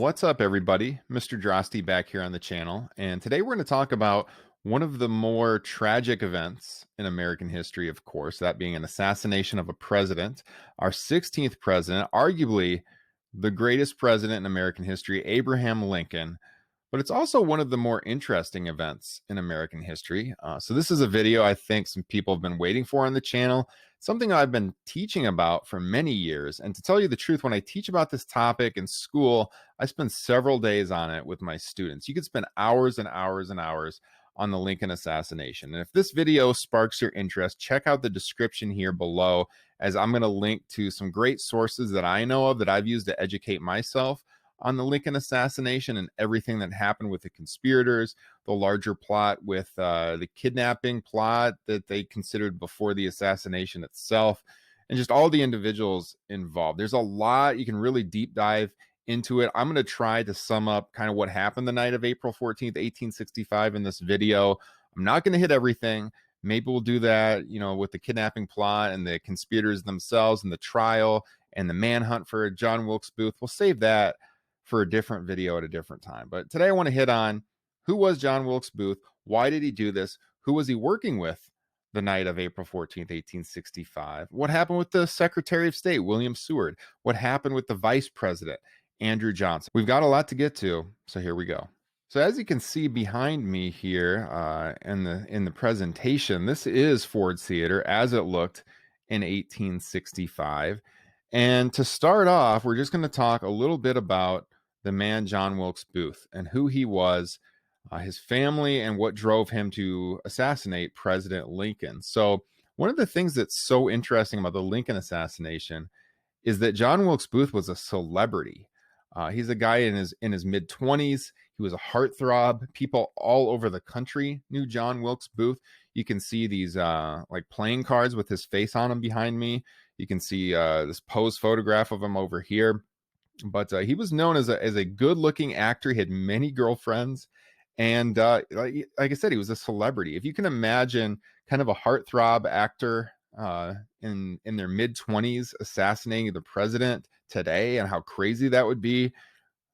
What's up, everybody? Mr. Droste back here on the channel, and today we're going to talk about one of the more tragic events in American history, of course, that being an assassination of a president, our 16th president, arguably the greatest president in American history, Abraham Lincoln. But it's also one of the more interesting events in American history. So this is a video I think some people have been waiting for on the channel, something I've been teaching about for many years. And to tell you the truth, when I teach about this topic in school, I spend several days on it with my students. You could spend hours and hours and hours on the Lincoln assassination. And if this video sparks your interest, check out the description here below, as I'm going to link to some great sources that I know of that I've used to educate myself on the Lincoln assassination and everything that happened with the conspirators, the larger plot with the kidnapping plot that they considered before the assassination itself, and just all the individuals involved. There's a lot. You can really deep dive into it. I'm going to try to sum up kind of what happened the night of April 14th, 1865 in this video. I'm not going to hit everything. Maybe we'll do that, with the kidnapping plot and the conspirators themselves and the trial and the manhunt for John Wilkes Booth. We'll save that for a different video at a different time. But today I want to hit on who was John Wilkes Booth? Why did he do this? Who was he working with the night of April 14th, 1865? What happened with the Secretary of State, William Seward? What happened with the Vice President, Andrew Johnson? We've got a lot to get to, so here we go. So as you can see behind me here in the presentation, this is Ford Theater as it looked in 1865. And to start off, we're just going to talk a little bit about the man John Wilkes Booth and who he was, his family, and what drove him to assassinate President Lincoln. So one of the things that's so interesting about the Lincoln assassination is that John Wilkes Booth was a celebrity. He's a guy in his mid-20s. He was a heartthrob. People all over the country knew John Wilkes Booth. You can see these like playing cards with his face on them behind me. You can see this pose photograph of him over here. But he was known as a good-looking actor. He had many girlfriends. And like I said, he was a celebrity. If you can imagine kind of a heartthrob actor in their mid-20s assassinating the president today and how crazy that would be,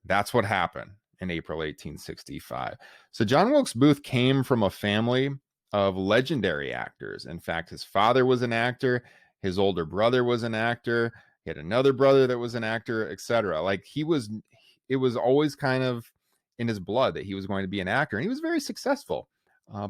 that's what happened in April 1865. So John Wilkes Booth came from a family of legendary actors. In fact, his father was an actor. His older brother was an actor. He had another brother that was an actor, etc. Like it was always kind of in his blood that he was going to be an actor, and he was very successful.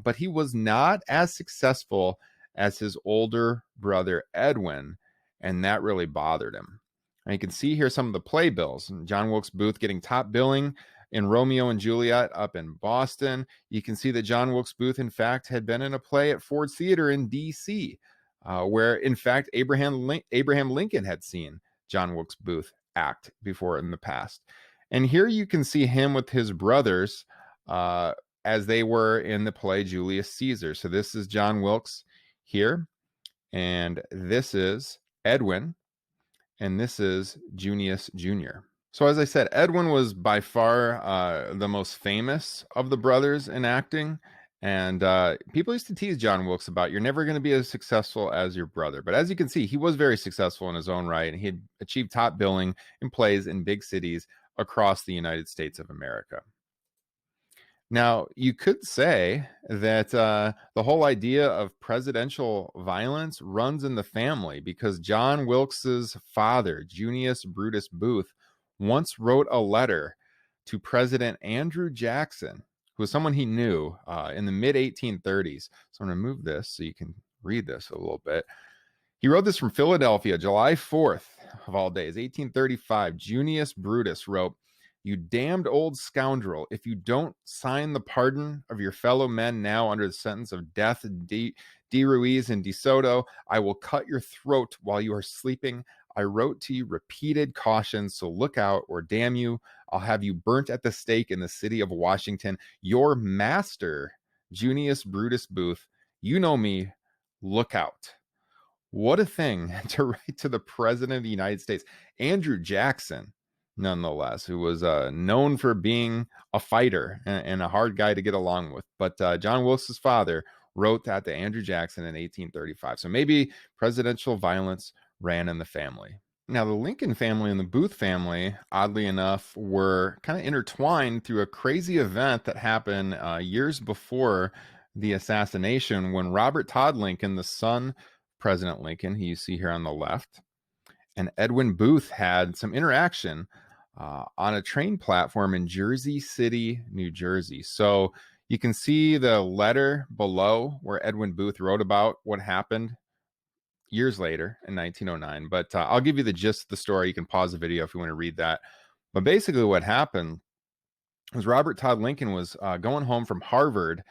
But he was not as successful as his older brother Edwin, and that really bothered him. And you can see here some of the playbills. John Wilkes Booth getting top billing in Romeo and Juliet up in Boston. You can see that John Wilkes Booth, in fact, had been in a play at Ford Theater in D.C., where, in fact, Abraham Lincoln had seen John Wilkes Booth act before in the past. And here you can see him with his brothers as they were in the play Julius Caesar. So this is John Wilkes here, and this is Edwin, and this is Junius Jr. So as I said, Edwin was by far the most famous of the brothers in acting. And people used to tease John Wilkes about, you're never going to be as successful as your brother. But as you can see, he was very successful in his own right. And he had achieved top billing in plays in big cities across the United States of America. Now, you could say that the whole idea of presidential violence runs in the family, because John Wilkes's father, Junius Brutus Booth, once wrote a letter to President Andrew Jackson, who was someone he knew in the mid-1830s. So I'm going to move this so you can read this a little bit. He wrote this from Philadelphia, July 4th of all days, 1835. Junius Brutus wrote, "You damned old scoundrel, if you don't sign the pardon of your fellow men now under the sentence of death, de Ruiz and de Soto, I will cut your throat while you are sleeping. I wrote to you repeated cautions, so look out, or damn you, I'll have you burnt at the stake in the city of Washington. Your master, Junius Brutus Booth, you know me, look out." What a thing to write to the President of the United States, Andrew Jackson, nonetheless, who was known for being a fighter and a hard guy to get along with. But John Wilkes' father wrote that to Andrew Jackson in 1835. So maybe presidential violence ran in the family. Now, the Lincoln family and the Booth family, oddly enough, were kind of intertwined through a crazy event that happened years before the assassination when Robert Todd Lincoln, the son of President Lincoln, who you see here on the left, and Edwin Booth had some interaction on a train platform in Jersey City, New Jersey. So you can see the letter below where Edwin Booth wrote about what happened years later in 1909. But I'll give you the gist of the story. You can pause the video if you want to read that. But basically, what happened was Robert Todd Lincoln was going home from Harvard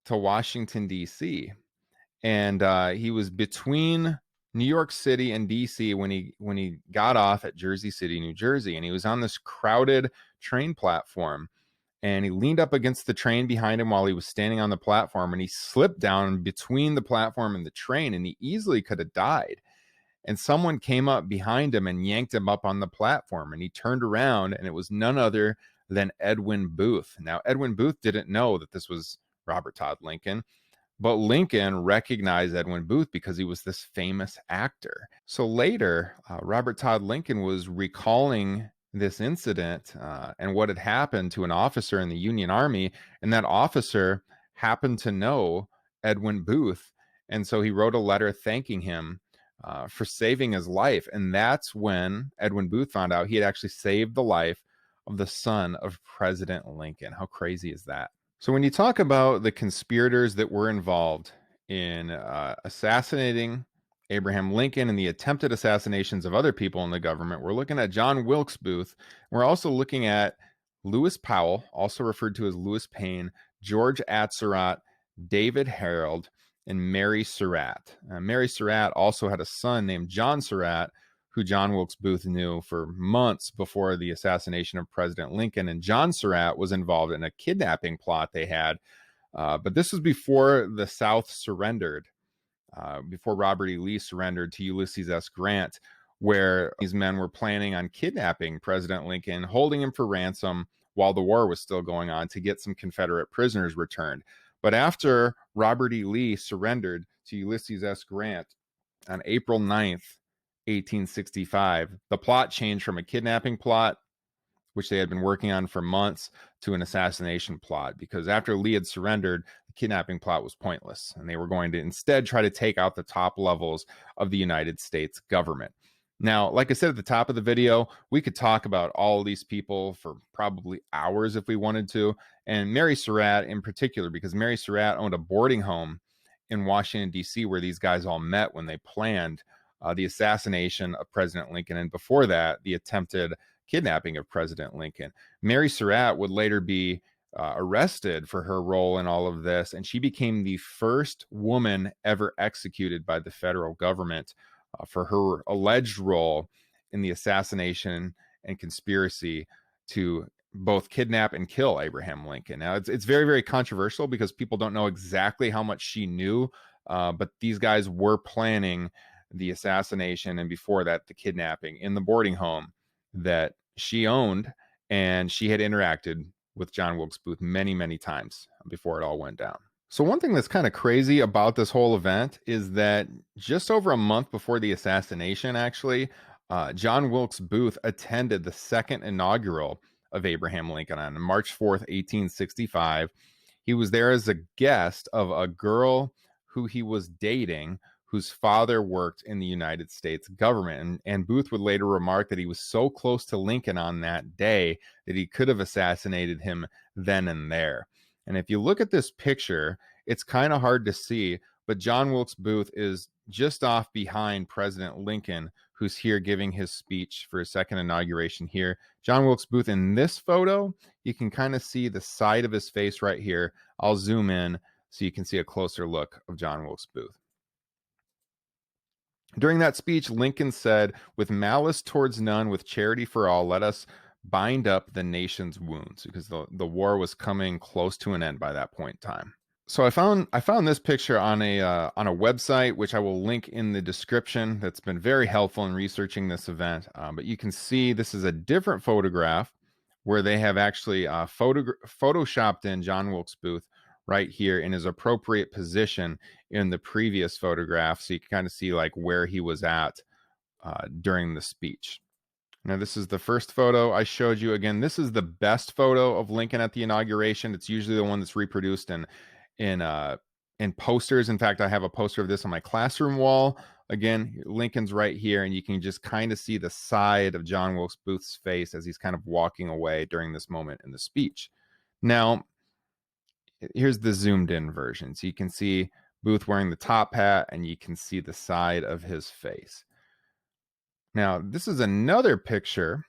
to Washington, D.C. And he was between New York City and DC when he got off at Jersey City, New Jersey, and he was on this crowded train platform, and he leaned up against the train behind him while he was standing on the platform, and he slipped down between the platform and the train, and he easily could have died. And someone came up behind him and yanked him up on the platform, and he turned around, and it was none other than Edwin Booth. Now, Edwin Booth didn't know that this was Robert Todd Lincoln, but Lincoln recognized Edwin Booth because he was this famous actor. So later, Robert Todd Lincoln was recalling this incident and what had happened to an officer in the Union Army, and that officer happened to know Edwin Booth. And so he wrote a letter thanking him for saving his life. And that's when Edwin Booth found out he had actually saved the life of the son of President Lincoln. How crazy is that? So when you talk about the conspirators that were involved in assassinating Abraham Lincoln and the attempted assassinations of other people in the government, we're looking at John Wilkes Booth. We're also looking at Lewis Powell, also referred to as Lewis Paine, George Atzerodt, David Herold, and Mary Surratt. Mary Surratt also had a son named John Surratt, who John Wilkes Booth knew for months before the assassination of President Lincoln. And John Surratt was involved in a kidnapping plot they had. But this was before the South surrendered, before Robert E. Lee surrendered to Ulysses S. Grant, where these men were planning on kidnapping President Lincoln, holding him for ransom while the war was still going on to get some Confederate prisoners returned. But after Robert E. Lee surrendered to Ulysses S. Grant on April 9th, 1865, the plot changed from a kidnapping plot, which they had been working on for months, to an assassination plot, because after Lee had surrendered, the kidnapping plot was pointless, and they were going to instead try to take out the top levels of the United States government. Now, like I said at the top of the video, we could talk about all of these people for probably hours if we wanted to, and Mary Surratt in particular, because Mary Surratt owned a boarding home in Washington, D.C., where these guys all met when they planned the assassination of President Lincoln, and before that, the attempted kidnapping of President Lincoln. Mary Surratt would later be arrested for her role in all of this, and she became the first woman ever executed by the federal government for her alleged role in the assassination and conspiracy to both kidnap and kill Abraham Lincoln. Now, it's very, very controversial because people don't know exactly how much she knew, but these guys were planning the assassination, and before that, the kidnapping in the boarding home that she owned, and she had interacted with John Wilkes Booth many, many times before it all went down. So one thing that's kind of crazy about this whole event is that just over a month before the assassination, actually, John Wilkes Booth attended the second inaugural of Abraham Lincoln on March 4th, 1865. He was there as a guest of a girl who he was dating, whose father worked in the United States government. And Booth would later remark that he was so close to Lincoln on that day that he could have assassinated him then and there. And if you look at this picture, it's kind of hard to see, but John Wilkes Booth is just off behind President Lincoln, who's here giving his speech for his second inauguration here. John Wilkes Booth in this photo, you can kind of see the side of his face right here. I'll zoom in so you can see a closer look of John Wilkes Booth. During that speech, Lincoln said, "With malice towards none, with charity for all, let us bind up the nation's wounds," because the war was coming close to an end by that point in time. So I found this picture on a website, which I will link in the description, that's been very helpful in researching this event. But you can see this is a different photograph where they have actually photoshopped in John Wilkes Booth right here in his appropriate position in the previous photograph. So you can kind of see like where he was at during the speech. Now, this is the first photo I showed you. Again, this is the best photo of Lincoln at the inauguration. It's usually the one that's reproduced in posters. In fact, I have a poster of this on my classroom wall. Again, Lincoln's right here, and you can just kind of see the side of John Wilkes Booth's face as he's kind of walking away during this moment in the speech. Now, here's the zoomed in version. So you can see Booth wearing the top hat, and you can see the side of his face. Now, this is another picture.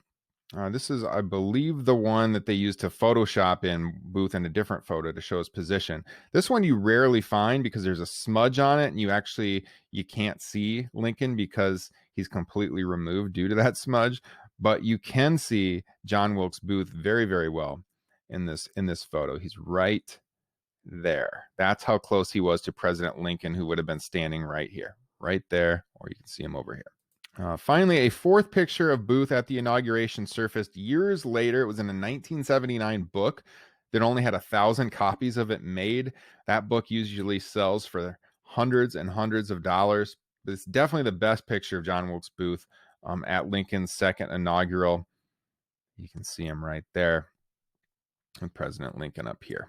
This is, I believe, the one that they used to Photoshop in Booth in a different photo to show his position. This one you rarely find because there's a smudge on it, and you can't see Lincoln because he's completely removed due to that smudge. But you can see John Wilkes Booth very, very well in this photo. He's right there. That's how close he was to President Lincoln, who would have been standing right here, right there, or you can see him over here. Finally, a fourth picture of Booth at the inauguration surfaced years later. It was in a 1979 book that only had 1,000 copies of it made. That book usually sells for hundreds and hundreds of dollars. But it's definitely the best picture of John Wilkes Booth at Lincoln's second inaugural. You can see him right there, and President Lincoln up here.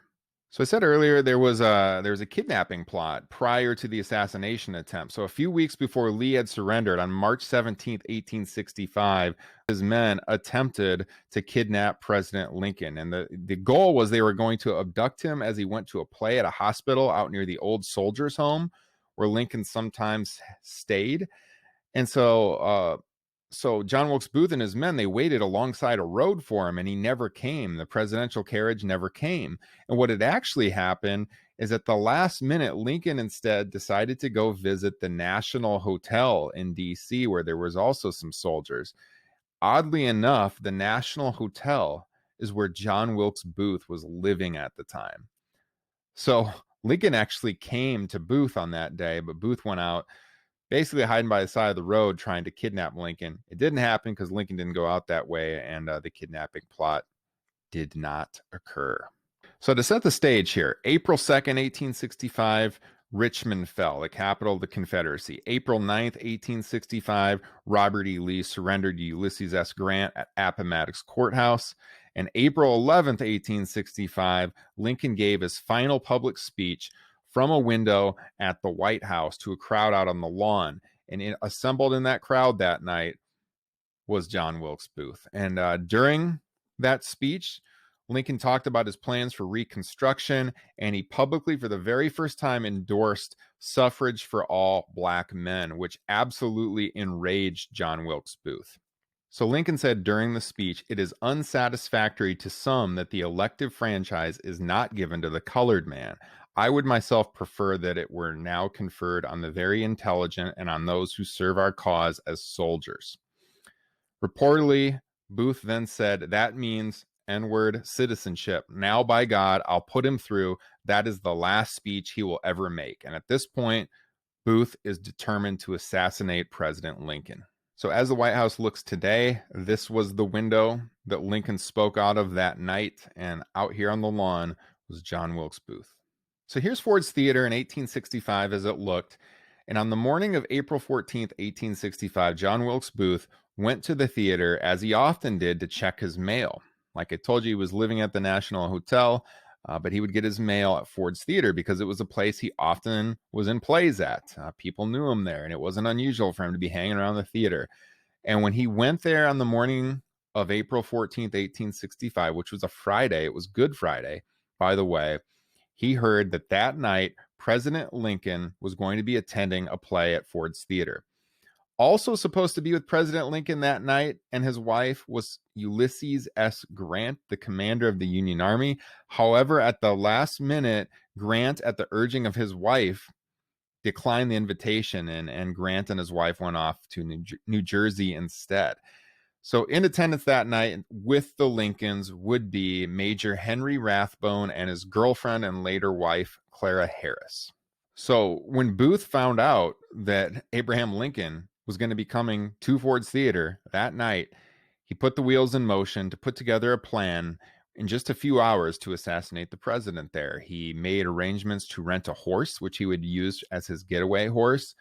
So I said earlier there was a kidnapping plot prior to the assassination attempt. So a few weeks before Lee had surrendered on March 17th, 1865, his men attempted to kidnap President Lincoln. And the goal was they were going to abduct him as he went to a play at a hospital out near the old soldiers' home where Lincoln sometimes stayed. And so John Wilkes Booth and his men, they waited alongside a road for him, and he never came. The presidential carriage never came. And what had actually happened is at the last minute, Lincoln instead decided to go visit the National Hotel in D.C., where there was also some soldiers. Oddly enough, the National Hotel is where John Wilkes Booth was living at the time. So Lincoln actually came to Booth on that day, but Booth went out basically hiding by the side of the road trying to kidnap Lincoln. It didn't happen because Lincoln didn't go out that way, and the kidnapping plot did not occur. So to set the stage here, April 2nd, 1865, Richmond fell, the capital of the Confederacy. April 9th, 1865, Robert E. Lee surrendered to Ulysses S. Grant at Appomattox Courthouse. And April 11th, 1865, Lincoln gave his final public speech from a window at the White House to a crowd out on the lawn. And assembled in that crowd that night was John Wilkes Booth. And during that speech, Lincoln talked about his plans for Reconstruction, and he publicly, for the very first time, endorsed suffrage for all Black men, which absolutely enraged John Wilkes Booth. So Lincoln said during the speech, "It is unsatisfactory to some that the elective franchise is not given to the colored man. I would myself prefer that it were now conferred on the very intelligent and on those who serve our cause as soldiers." Reportedly, Booth then said, "That means N-word citizenship. Now, by God, I'll put him through. That is the last speech he will ever make." And at this point, Booth is determined to assassinate President Lincoln. So as the White House looks today, this was the window that Lincoln spoke out of that night, and out here on the lawn was John Wilkes Booth. So here's Ford's Theater in 1865 as it looked, and on the morning of April 14th, 1865, John Wilkes Booth went to the theater, as he often did, to check his mail. Like I told you, he was living at the National Hotel, but he would get his mail at Ford's Theater because it was a place he often was in plays at. People knew him there, and it wasn't unusual for him to be hanging around the theater. And when he went there on the morning of April 14th, 1865, which was a Friday, it was Good Friday, by the way, he heard that that night President Lincoln was going to be attending a play at Ford's Theater. Also supposed to be with President Lincoln that night and his wife was Ulysses S. Grant, the commander of the Union Army. However, at the last minute, Grant, at the urging of his wife, declined the invitation, and Grant and his wife went off to New Jersey instead. So in attendance that night with the Lincolns would be Major Henry Rathbone and his girlfriend and later wife, Clara Harris. So when Booth found out that Abraham Lincoln was going to be coming to Ford's Theater that night, he put the wheels in motion to put together a plan in just a few hours to assassinate the president there. He made arrangements to rent a horse, which he would use as his getaway horse.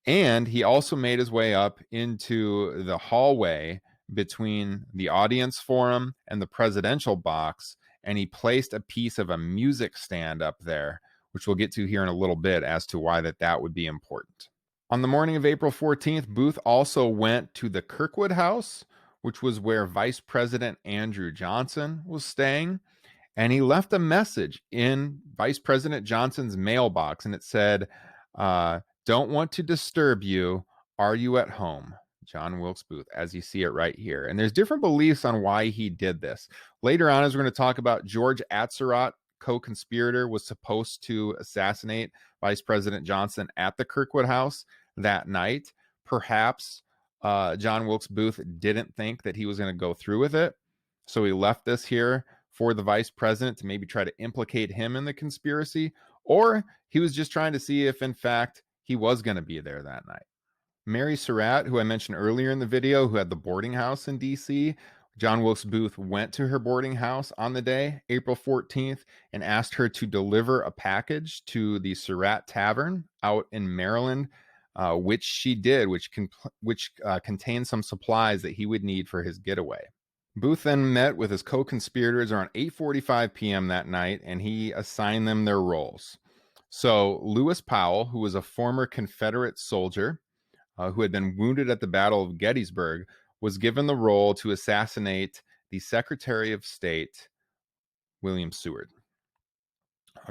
And he also made his way up into the hallway between the audience forum and the presidential box, and he placed a piece of a music stand up there, which we'll get to here in a little bit as to why that would be important. On the morning of April 14th, Booth also went to the Kirkwood House, which was where Vice President Andrew Johnson was staying. And he left a message in Vice President Johnson's mailbox, and it said, don't want to disturb you. Are you at home? John Wilkes Booth, as you see it right here. And there's different beliefs on why he did this. Later on, as we're going to talk about, George Atzerodt, co-conspirator, was supposed to assassinate Vice President Johnson at the Kirkwood House that night. Perhaps John Wilkes Booth didn't think that he was going to go through with it, so he left this here for the vice president to maybe try to implicate him in the conspiracy, or he was just trying to see if, in fact, he was going to be there that night. Mary Surratt, who I mentioned earlier in the video, who had the boarding house in D.C., John Wilkes Booth went to her boarding house on the day, April 14th, and asked her to deliver a package to the Surratt Tavern out in Maryland, which she did, which contained some supplies that he would need for his getaway. Booth then met with his co-conspirators around 8:45 p.m. that night, and he assigned them their roles. So Lewis Powell, who was a former Confederate soldier who had been wounded at the Battle of Gettysburg, was given the role to assassinate the Secretary of State, William Seward.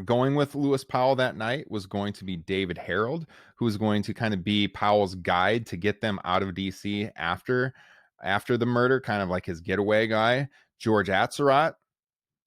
Going with Lewis Powell that night was going to be David Herold, who was going to kind of be Powell's guide to get them out of D.C. after the murder, kind of like his getaway guy. George Atzerodt,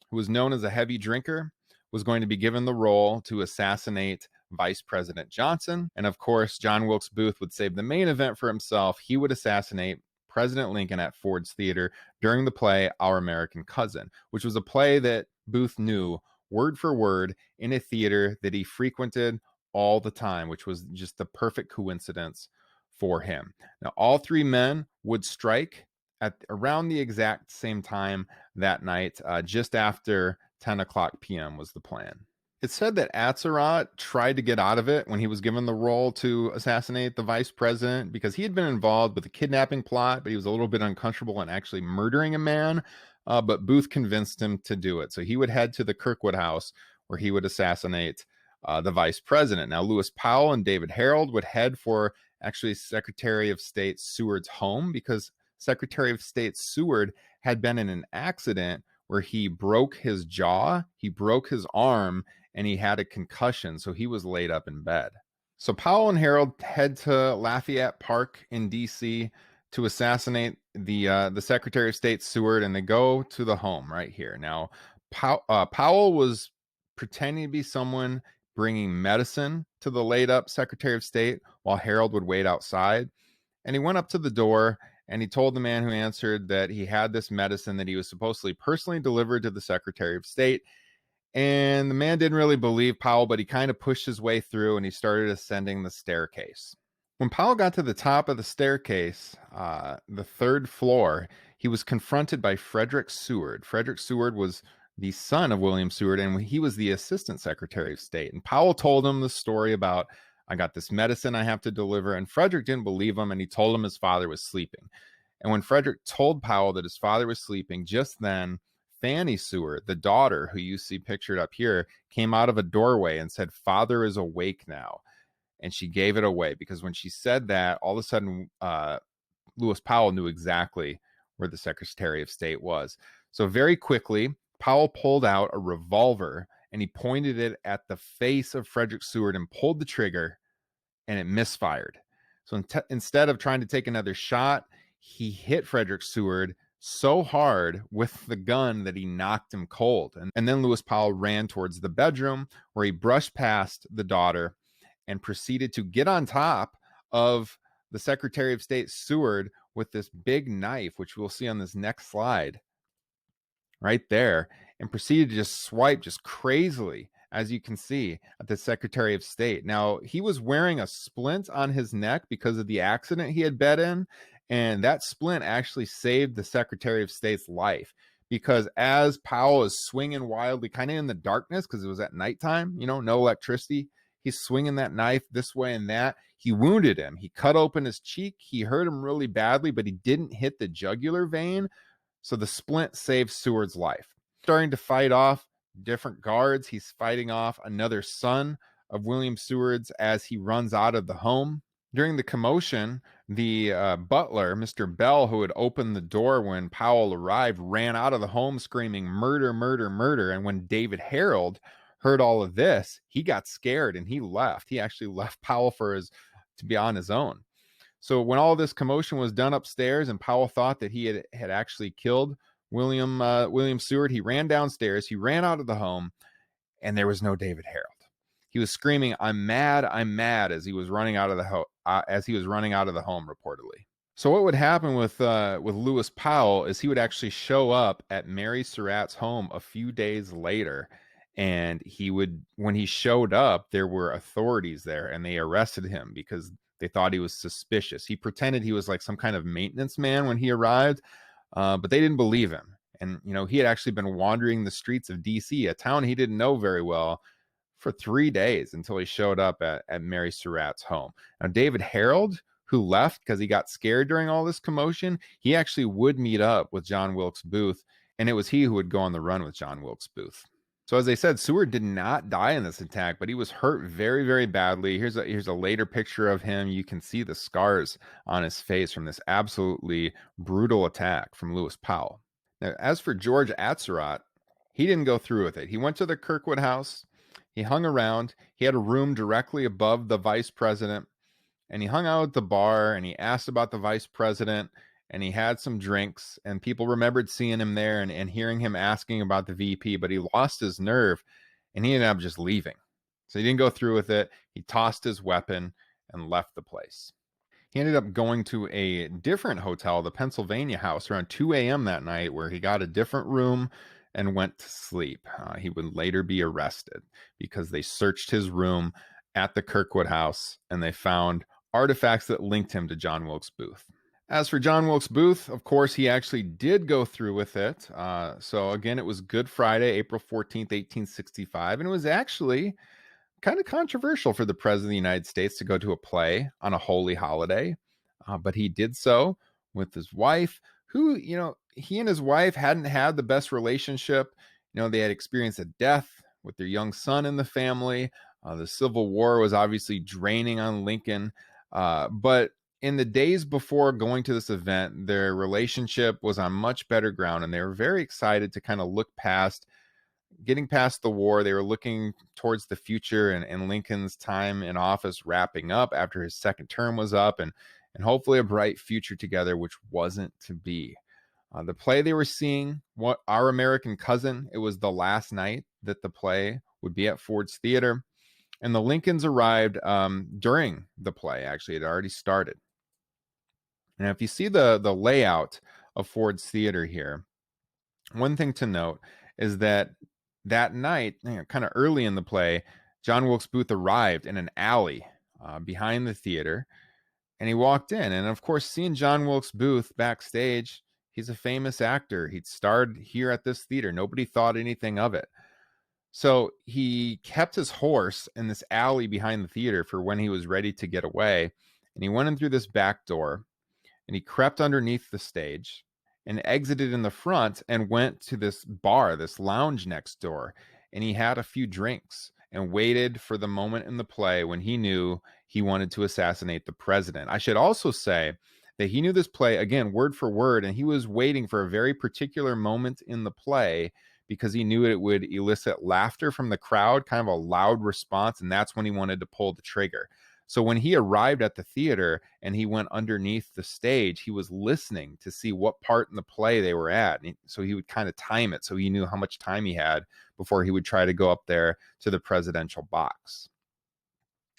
who was known as a heavy drinker, was going to be given the role to assassinate Vice President Johnson. And of course, John Wilkes Booth would save the main event for himself. He would assassinate President Lincoln at Ford's Theater during the play Our American Cousin, which was a play that Booth knew word for word in a theater that he frequented all the time, which was just the perfect coincidence for him. Now, all three men would strike at around the exact same time that night, just after 10 o'clock p.m. was the plan. It's said that Atzerodt tried to get out of it when he was given the role to assassinate the vice president because he had been involved with a kidnapping plot, but he was a little bit uncomfortable in actually murdering a man. But Booth convinced him to do it. So he would head to the Kirkwood House where he would assassinate the vice president. Now, Lewis Powell and David Herold would head for actually Secretary of State Seward's home, because Secretary of State Seward had been in an accident where he broke his jaw, he broke his arm, and he had a concussion, so he was laid up in bed. So Powell and Herold head to Lafayette Park in D.C. to assassinate the Secretary of State Seward, and they go to the home right here. Now, Powell was pretending to be someone bringing medicine to the laid up Secretary of State while Herold would wait outside. And he went up to the door and he told the man who answered that he had this medicine that he was supposedly personally delivered to the Secretary of State. And the man didn't really believe Powell, but he kind of pushed his way through and he started ascending the staircase. When Powell got to the top of the staircase, the third floor, he was confronted by Frederick Seward. Frederick Seward was the son of William Seward, and he was the Assistant Secretary of State. And Powell told him the story about, I got this medicine I have to deliver, and Frederick didn't believe him, and he told him his father was sleeping. And when Frederick told Powell that his father was sleeping, just then, Fanny Seward, the daughter who you see pictured up here, came out of a doorway and said, "Father is awake now." And she gave it away, because when she said that, all of a sudden, Lewis Powell knew exactly where the Secretary of State was. So very quickly, Powell pulled out a revolver and he pointed it at the face of Frederick Seward and pulled the trigger, and it misfired. So instead of trying to take another shot, he hit Frederick Seward so hard with the gun that he knocked him cold. And then Lewis Powell ran towards the bedroom where he brushed past the daughter and proceeded to get on top of the Secretary of State Seward with this big knife, which we'll see on this next slide right there, and proceeded to just swipe just crazily, as you can see, at the Secretary of State. Now, he was wearing a splint on his neck because of the accident he had been in, and that splint actually saved the Secretary of State's life, because as Powell is swinging wildly, kind of in the darkness, because it was at nighttime, no electricity, He's swinging that knife this way and that. He wounded him. He cut open his cheek. He hurt him really badly, but he didn't hit the jugular vein. So the splint saved Seward's life. Starting to fight off different guards. He's fighting off another son of William Seward's as he runs out of the home. During the commotion, the butler, Mr. Bell, who had opened the door when Powell arrived, ran out of the home screaming, "Murder, murder, murder." And when David Herold heard all of this, he got scared and he left. He actually left Powell to be on his own. So when all this commotion was done upstairs and Powell thought that he had actually killed William Seward, he ran downstairs, he ran out of the home, and there was no David Herold. He was screaming, I'm mad," as he was running out of the home, reportedly. So what would happen with Lewis Powell is he would actually show up at Mary Surratt's home a few days later, and when he showed up, there were authorities there, and they arrested him because they thought he was suspicious. He pretended he was like some kind of maintenance man when he arrived, but they didn't believe him. And he had actually been wandering the streets of D.C., a town he didn't know very well, for 3 days until he showed up at Mary Surratt's home. Now, David Herold, who left because he got scared during all this commotion, he actually would meet up with John Wilkes Booth, and it was he who would go on the run with John Wilkes Booth. So as I said, Seward did not die in this attack, but he was hurt very, very badly. Here's a later picture of him. You can see the scars on his face from this absolutely brutal attack from Lewis Powell. Now, as for George Atzerodt, he didn't go through with it. He went to the Kirkwood house. He hung around. He had a room directly above the vice president, and he hung out at the bar, and he asked about the vice president, and he had some drinks, and people remembered seeing him there and hearing him asking about the VP, but he lost his nerve, and he ended up just leaving. So he didn't go through with it. He tossed his weapon and left the place. He ended up going to a different hotel, the Pennsylvania House, around 2 a.m. that night, where he got a different room and went to sleep. He would later be arrested because they searched his room at the Kirkwood House, and they found artifacts that linked him to John Wilkes Booth. As for John Wilkes Booth, of course, he actually did go through with it. So again, it was Good Friday, April 14th, 1865, and it was actually kind of controversial for the President of the United States to go to a play on a holy holiday, but he did so with his wife, who, he and his wife hadn't had the best relationship. They had experienced a death with their young son in the family. The Civil War was obviously draining on Lincoln, but in the days before going to this event, their relationship was on much better ground, and they were very excited to kind of getting past the war. They were looking towards the future and Lincoln's time in office wrapping up after his second term was up, and hopefully a bright future together, which wasn't to be. The play they were seeing, Our American Cousin, it was the last night that the play would be at Ford's Theater, and the Lincolns arrived during the play. Actually, it had already started. And if you see the layout of Ford's Theater here, one thing to note is that night, kind of early in the play, John Wilkes Booth arrived in an alley behind the theater, and he walked in. And of course, seeing John Wilkes Booth backstage, he's a famous actor. He'd starred here at this theater. Nobody thought anything of it. So he kept his horse in this alley behind the theater for when he was ready to get away. And he went in through this back door, and he crept underneath the stage and exited in the front and went to this bar, this lounge next door. And he had a few drinks and waited for the moment in the play when he knew he wanted to assassinate the president. I should also say that he knew this play, again, word for word, and he was waiting for a very particular moment in the play because he knew it would elicit laughter from the crowd, kind of a loud response, and that's when he wanted to pull the trigger. So when he arrived at the theater and he went underneath the stage, he was listening to see what part in the play they were at. So he would kind of time it so he knew how much time he had before he would try to go up there to the presidential box.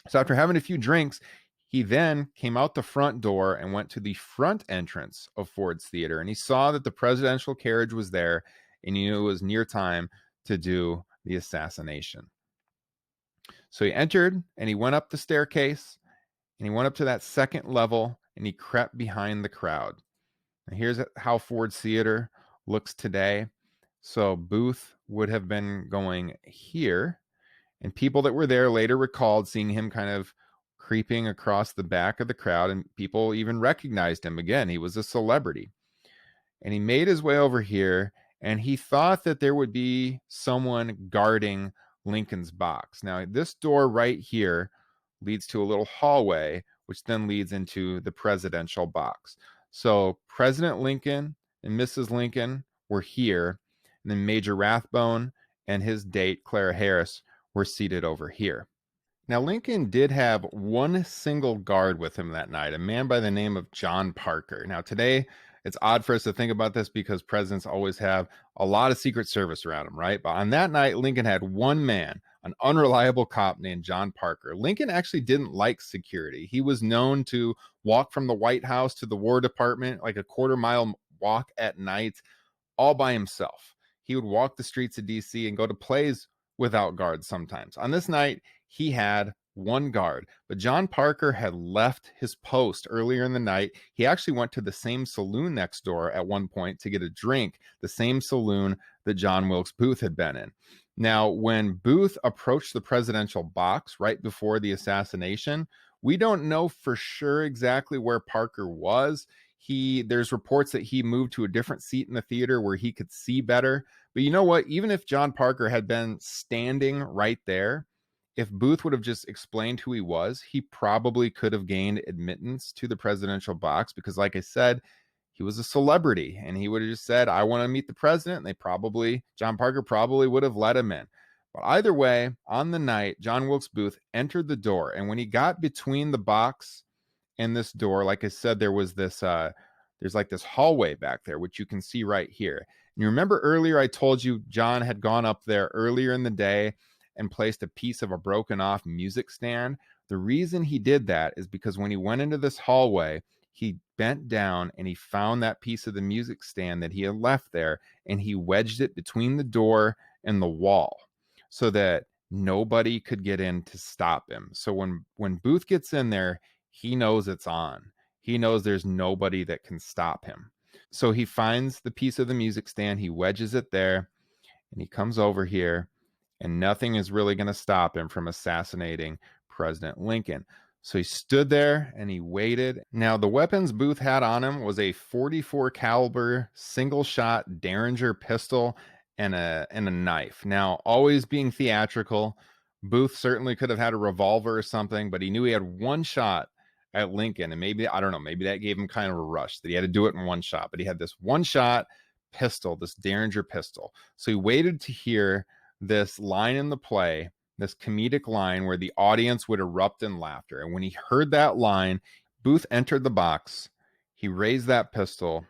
So after having a few drinks, he then came out the front door and went to the front entrance of Ford's Theater. And he saw that the presidential carriage was there, and he knew it was near time to do the assassination. So he entered and he went up the staircase and he went up to that second level and he crept behind the crowd. And here's how Ford's Theater looks today. So Booth would have been going here, And people that were there later recalled seeing him kind of creeping across the back of the crowd, and people even recognized him. Again, he was a celebrity. And he made his way over here, and he thought that there would be someone guarding Lincoln's box. Now, this door right here leads to a little hallway, which then leads into the presidential box. So President Lincoln and Mrs. Lincoln were here, and then Major Rathbone and his date, Clara Harris, were seated over here. Now, Lincoln did have one single guard with him that night, a man by the name of John Parker. Now, today, it's odd for us to think about this because presidents always have a lot of Secret Service around them, right? But on that night, Lincoln had one man, an unreliable cop named John Parker. Lincoln actually didn't like security. He was known to walk from the White House to the War Department, like a quarter-mile walk at night, all by himself. He would walk the streets of D.C. and go to plays without guards sometimes. On this night, he had one guard, but John Parker had left his post earlier in the night. He actually went to the same saloon next door at one point to get a drink, the same saloon that John Wilkes Booth had been in. Now, when Booth approached the presidential box right before the assassination, we don't know for sure exactly where Parker was. There's reports that he moved to a different seat in the theater where he could see better. But you know what? Even if John Parker had been standing right there, if Booth would have just explained who he was, he probably could have gained admittance to the presidential box because, like I said, he was a celebrity, and he would have just said, I want to meet the president, and John Parker probably would have let him in. But either way, on the night, John Wilkes Booth entered the door, and when he got between the box and this door, like I said, there's like this hallway back there, which you can see right here. And you remember earlier I told you John had gone up there earlier in the day and placed a piece of a broken off music stand. The reason he did that is because when he went into this hallway, he bent down and he found that piece of the music stand that he had left there, and he wedged it between the door and the wall so that nobody could get in to stop him. So when Booth gets in there, he knows it's on. He knows there's nobody that can stop him. So he finds the piece of the music stand, he wedges it there, and he comes over here, and nothing is really going to stop him from assassinating President Lincoln. So he stood there and he waited. Now, the weapons Booth had on him was a .44 caliber single shot Derringer pistol and a knife. Now, always being theatrical, Booth certainly could have had a revolver or something, but he knew he had one shot at Lincoln, and maybe, I don't know, maybe that gave him kind of a rush that he had to do it in one shot, but he had this one shot pistol, this Derringer pistol. So he waited to hear this line in the play, this comedic line where the audience would erupt in laughter. And when he heard that line, Booth entered the box, he raised that pistol,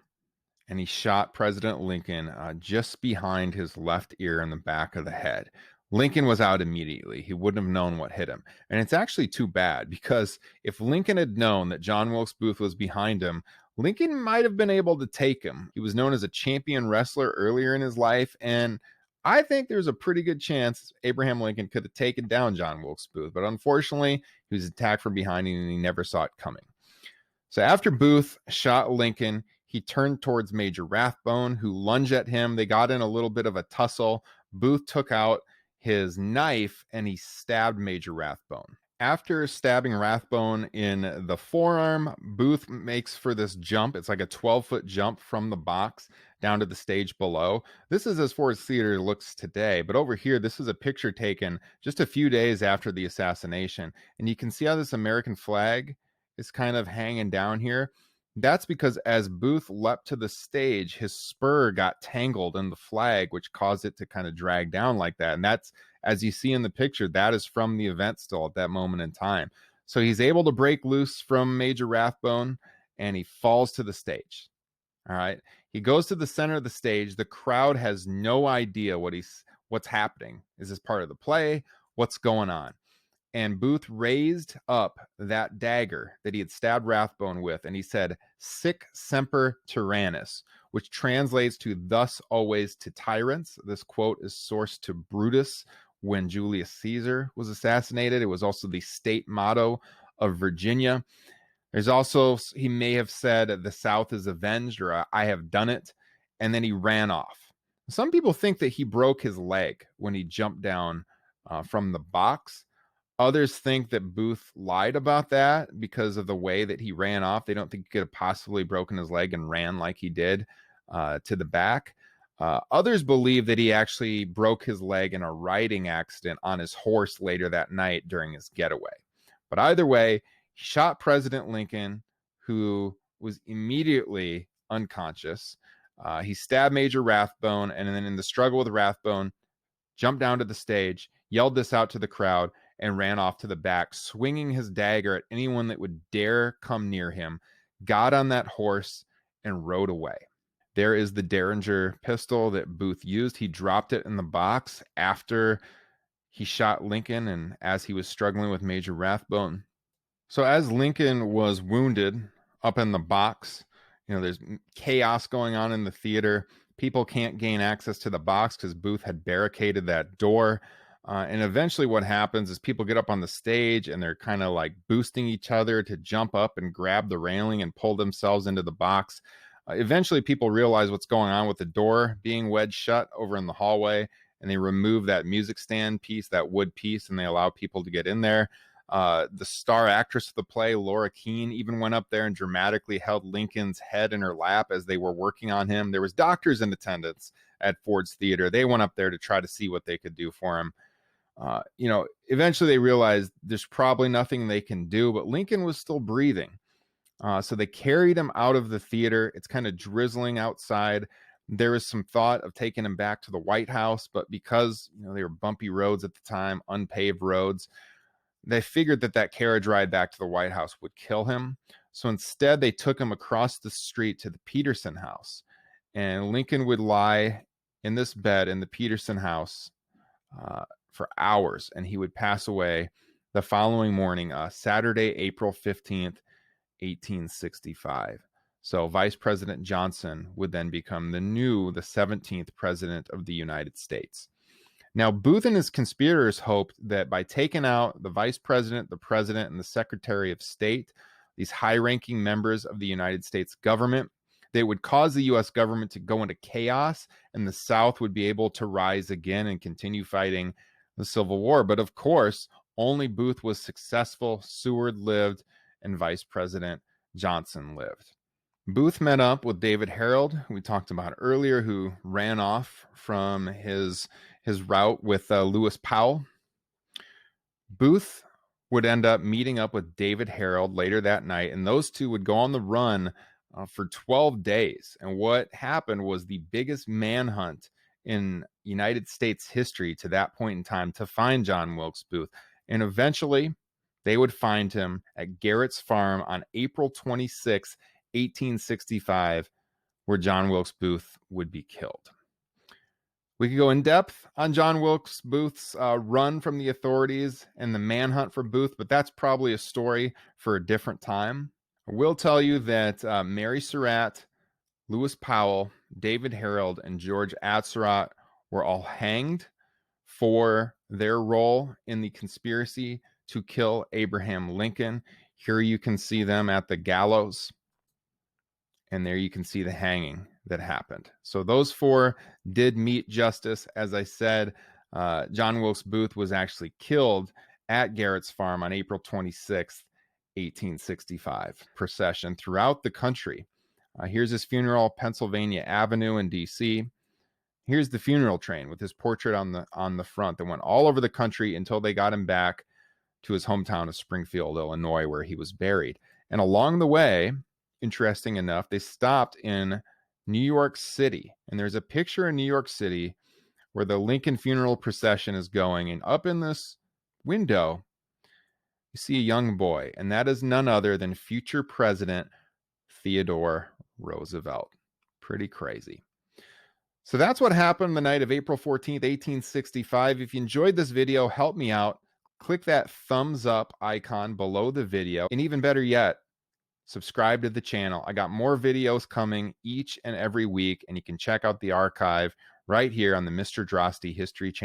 and he shot President Lincoln just behind his left ear in the back of the head. Lincoln was out immediately. He wouldn't have known what hit him. And it's actually too bad, because if Lincoln had known that John Wilkes Booth was behind him, Lincoln might have been able to take him. He was known as a champion wrestler earlier in his life, and I think there's a pretty good chance Abraham Lincoln could have taken down John Wilkes Booth. But unfortunately, he was attacked from behind and he never saw it coming. So after Booth shot Lincoln, he turned towards Major Rathbone, who lunged at him. They got in a little bit of a tussle. Booth took out his knife and he stabbed Major Rathbone. After stabbing Rathbone in the forearm, Booth makes for this jump. It's like a 12-foot jump from the box down to the stage below. This is as Ford's Theater looks today, but over here, this is a picture taken just a few days after the assassination. And you can see how this American flag is kind of hanging down here. That's because as Booth leapt to the stage, his spur got tangled in the flag, which caused it to kind of drag down like that. And that's, as you see in the picture, that is from the event still at that moment in time. So he's able to break loose from Major Rathbone and he falls to the stage. All right. He goes to the center of the stage. The crowd has no idea what's happening. Is this part of the play? What's going on? And Booth raised up that dagger that he had stabbed Rathbone with, and he said, "Sic semper tyrannis," which translates to "thus always to tyrants." This quote is sourced to Brutus when Julius Caesar was assassinated. It was also the state motto of Virginia. There's also, he may have said, "The South is avenged," or "I have done it," and then he ran off. Some people think that he broke his leg when he jumped down from the box. Others think that Booth lied about that because of the way that he ran off. They don't think he could have possibly broken his leg and ran like he did to the back. Others believe that he actually broke his leg in a riding accident on his horse later that night during his getaway. But either way, he shot President Lincoln, who was immediately unconscious. He stabbed Major Rathbone, and then in the struggle with Rathbone, jumped down to the stage, yelled this out to the crowd, and ran off to the back, swinging his dagger at anyone that would dare come near him, got on that horse, and rode away. There is the Derringer pistol that Booth used. He dropped it in the box after he shot Lincoln and as he was struggling with Major Rathbone. So as Lincoln was wounded up in the box, there's chaos going on in the theater. People can't gain access to the box because Booth had barricaded that door. And eventually what happens is people get up on the stage and they're kind of like boosting each other to jump up and grab the railing and pull themselves into the box. Eventually people realize what's going on with the door being wedged shut over in the hallway, and they remove that music stand piece, that wood piece, and they allow people to get in there. The star actress of the play, Laura Keene, even went up there and dramatically held Lincoln's head in her lap as they were working on him. There was doctors in attendance at Ford's Theater. They went up there to try to see what they could do for him. Eventually they realized there's probably nothing they can do, but Lincoln was still breathing. So they carried him out of the theater. It's kind of drizzling outside. There was some thought of taking him back to the White House, but because they were bumpy roads at the time, unpaved roads, they figured that carriage ride back to the White House would kill him. So instead, they took him across the street to the Peterson house. And Lincoln would lie in this bed in the Peterson house for hours, and he would pass away the following morning, Saturday, April 15th, 1865. So Vice President Johnson would then become the 17th president of the United States. Now, Booth and his conspirators hoped that by taking out the vice president, the president, and the secretary of state, these high-ranking members of the United States government, they would cause the U.S. government to go into chaos, and the South would be able to rise again and continue fighting the Civil War. But of course, only Booth was successful, Seward lived, and Vice President Johnson lived. Booth met up with David Herold, who we talked about earlier, who ran off from his route with Lewis Powell. Booth would end up meeting up with David Herold later that night, and those two would go on the run for 12 days. And what happened was the biggest manhunt in United States history to that point in time to find John Wilkes Booth. And eventually, they would find him at Garrett's farm on April 26, 1865, where John Wilkes Booth would be killed. We could go in depth on John Wilkes Booth's run from the authorities and the manhunt for Booth, but that's probably a story for a different time. I will tell you that Mary Surratt, Lewis Powell, David Herold, and George Atzerodt were all hanged for their role in the conspiracy to kill Abraham Lincoln. Here you can see them at the gallows, and there you can see the hanging that happened. So those four did meet justice. As I said, John Wilkes Booth was actually killed at Garrett's farm on April 26th, 1865. Procession throughout the country. Here's his funeral, Pennsylvania Avenue in D.C. Here's the funeral train with his portrait on the front that went all over the country until they got him back to his hometown of Springfield, Illinois, where he was buried. And along the way, interesting enough, they stopped in New York City. And there's a picture in New York City where the Lincoln funeral procession is going. And up in this window, you see a young boy. And that is none other than future President Theodore Roosevelt. Pretty crazy. So that's what happened the night of April 14th, 1865. If you enjoyed this video, help me out. Click that thumbs up icon below the video. And even better yet, subscribe to the channel. I got more videos coming each and every week, and you can check out the archive right here on the Mr. Droste History channel.